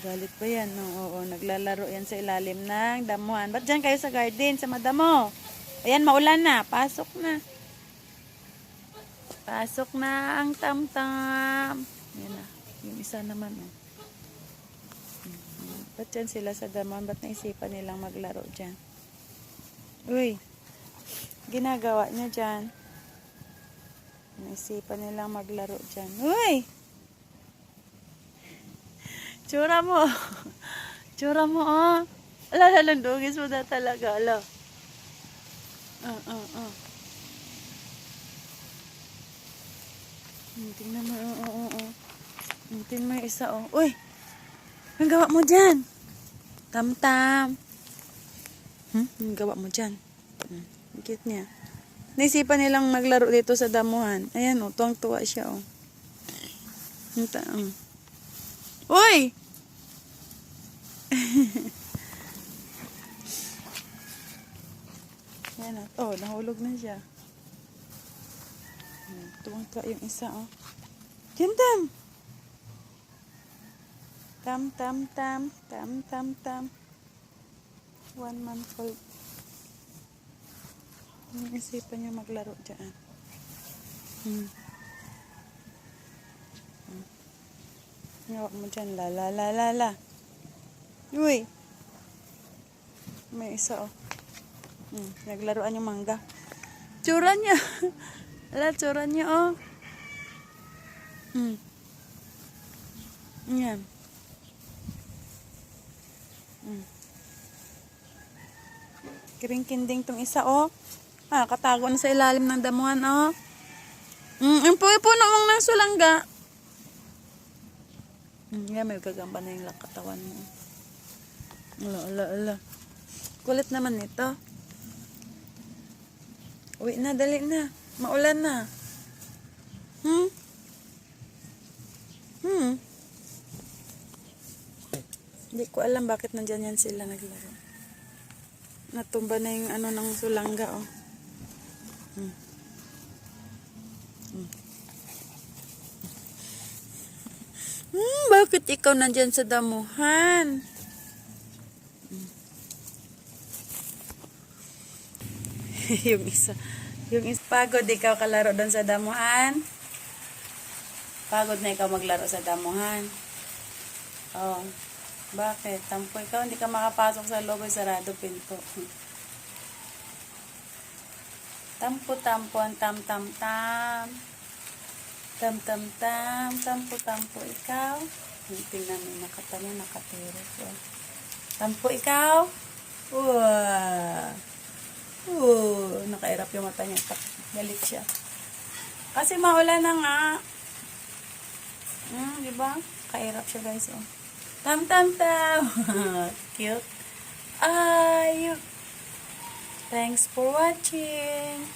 Galit pa yan, no? Oo, naglalaro yan sa ilalim ng damuhan. Ba't dyan kayo sa garden, sa madamo? Ayan, maulan na. Pasok na. Pasok na ang tamtam. Ayan na. Yung isa naman, oh. Ba't dyan sila sa damuhan? Ba't naisipan nilang maglaro dyan? Uy, ginagawa niya dyan. Naisipan nilang maglaro dyan. Uy! Tsura mo. Tsura mo, oh. Ala, lalandugis mo na talaga, ala. Tingnan mo, tingnan mo yung isa, oh. Uy! Ang gawa mo dyan? Tam-tam. Ang gawa mo dyan? Cute niya. Naisipan nilang maglaro dito sa damuhan. Ayan, oh. Tuwang-tuwa siya, oh. Uy! Ayan na. Oh, nahulog na siya. Tuwang-tuwa yung isa, oh. Tam-tam! Tam-tam-tam. Tam-tam-tam. 1 month old. Isipan niya maglaro dyan. Ngawak mo dyan. La la la la la. Uy! May isa, oh. Naglaruan yung mangga. Tsura niya. Ala, tsura niya, oh. Yan. Kiring-kinding tong isa, oh. Katago na sa ilalim ng damuhan, oh. Ang puno mong ng sulangga. Yan, may gagamba na yung katawan mo. Ala. Kulit naman nito. Uwi na, dali na. Maulan na. Hindi ko alam bakit nandyan yan sila naglaro. Natumba na yung ano ng sulangga, oh. Bakit ikaw nandyan sa damuhan? Yung isa pagod ikaw kalaro doon sa damuhan. Pagod na ikaw maglaro sa damuhan. Oh, bakit? Tampo ikaw, hindi ka makapasok sa loob, sarado pinto. Tampo ang tam-tam-tam. Tam-tam-tam, tampo ikaw. Tingnan mo, nakatira siya. Tampo ikaw. Nakairap yung mata niya. Galit siya. Kasi maulan na nga. Diba? Kairap siya, guys, oh. Tam-tam-tam. Cute. Thanks for watching.